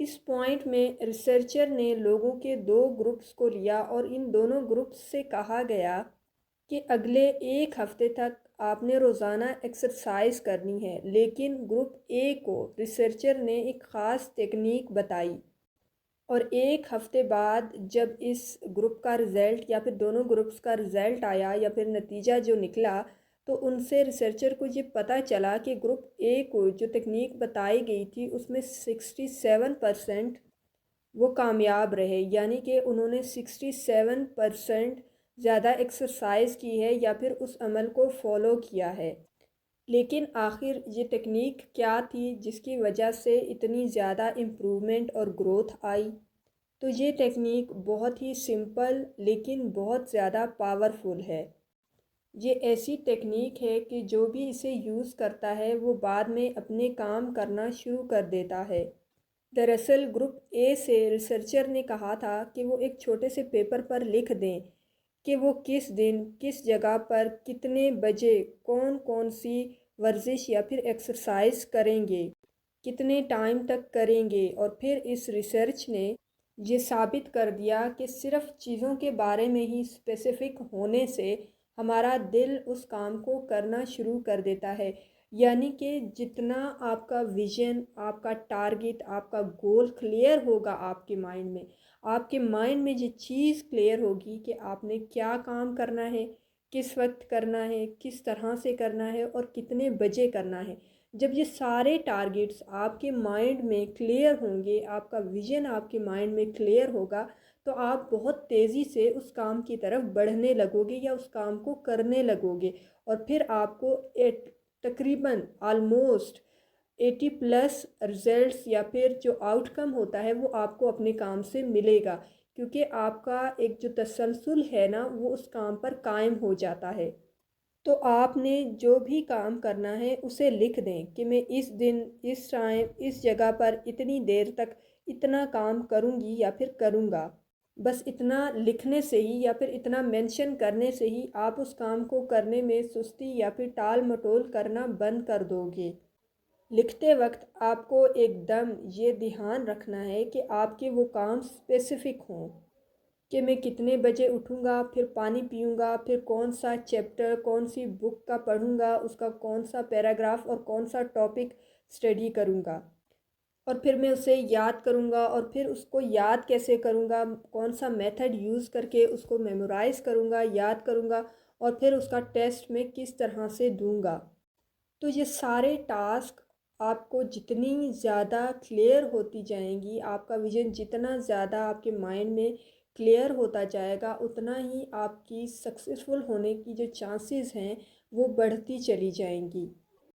اس point میں researcher نے لوگوں کے 2 گروپس کو لیا اور ان دونوں گروپس سے کہا گیا کہ اگلے 1 ہفتے تک آپ نے روزانہ ایکسرسائز کرنی ہے، لیکن گروپ اے کو ریسرچر نے ایک خاص ٹیکنیک بتائی، اور 1 ہفتے بعد جب اس گروپ کا رزلٹ یا پھر دونوں گروپس کا رزلٹ آیا یا پھر نتیجہ جو نکلا، تو ان سے ریسرچر کو یہ پتہ چلا کہ گروپ اے کو جو ٹیکنیک بتائی گئی تھی اس میں 67% وہ کامیاب رہے، یعنی کہ انہوں نے 67% زیادہ ایکسرسائز کی ہے یا پھر اس عمل کو فالو کیا ہے۔ لیکن آخر یہ ٹیکنیک کیا تھی جس کی وجہ سے اتنی زیادہ امپرومنٹ اور گروتھ آئی؟ تو یہ ٹیکنیک بہت ہی سمپل لیکن بہت زیادہ پاورفل ہے۔ یہ ایسی ٹیکنیک ہے کہ جو بھی اسے یوز کرتا ہے وہ بعد میں اپنے کام کرنا شروع کر دیتا ہے۔ دراصل گروپ اے سے ریسرچر نے کہا تھا کہ وہ ایک چھوٹے سے پیپر پر لکھ دیں کہ وہ کس دن کس جگہ پر کتنے بجے کون کون سی ورزش یا پھر ایکسرسائز کریں گے، کتنے ٹائم تک کریں گے، اور پھر اس ریسرچ نے یہ ثابت کر دیا کہ صرف چیزوں کے بارے میں ہی اسپیسیفک ہونے سے ہمارا دل اس کام کو کرنا شروع کر دیتا ہے، یعنی کہ جتنا آپ کا ویژن، آپ کا ٹارگٹ، آپ کا گول کلیئر ہوگا آپ کے مائنڈ میں، آپ کے مائنڈ میں یہ چیز کلیئر ہوگی کہ آپ نے کیا کام کرنا ہے، کس وقت کرنا ہے، کس طرح سے کرنا ہے اور کتنے بجے کرنا ہے۔ جب یہ سارے ٹارگٹس آپ کے مائنڈ میں کلیئر ہوں گے، آپ کا ویژن آپ کے مائنڈ میں کلیئر ہوگا، تو آپ بہت تیزی سے اس کام کی طرف بڑھنے لگو گے یا اس کام کو کرنے لگو گے، اور پھر آپ کو تقریباً آلموسٹ 80+ رزلٹس یا پھر جو آؤٹ کم ہوتا ہے وہ آپ کو اپنے کام سے ملے گا، کیونکہ آپ کا ایک جو تسلسل ہے نا وہ اس کام پر قائم ہو جاتا ہے۔ تو آپ نے جو بھی کام کرنا ہے اسے لکھ دیں کہ میں اس دن اس ٹائم اس جگہ پر اتنی دیر تک اتنا کام کروں گی یا پھر کروں گا۔ بس اتنا لکھنے سے ہی یا پھر اتنا مینشن کرنے سے ہی آپ اس کام کو کرنے میں سستی یا پھر ٹال مٹول کرنا بند کر دو گے۔ لکھتے وقت آپ کو ایک دم یہ دھیان رکھنا ہے کہ آپ کے وہ کام اسپیسیفک ہوں، کہ میں کتنے بجے اٹھوں گا، پھر پانی پیوں گا، پھر کون سا چیپٹر کون سی بک کا پڑھوں گا، اس کا کون سا پیراگراف اور کون سا ٹاپک اسٹڈی کروں گا، اور پھر میں اسے یاد کروں گا، اور پھر اس کو یاد کیسے کروں گا، کون سا میتھڈ یوز کر کے اس کو میمورائز کروں گا، یاد کروں گا، اور پھر اس کا ٹیسٹ میں کس طرح سے دوں گا۔ تو یہ سارے ٹاسک آپ کو جتنی زیادہ کلیئر ہوتی جائیں گی، آپ کا ویژن جتنا زیادہ آپ کے مائنڈ میں کلیئر ہوتا جائے گا، اتنا ہی آپ کی سکسیسفل ہونے کی جو چانسز ہیں وہ بڑھتی چلی جائیں گی۔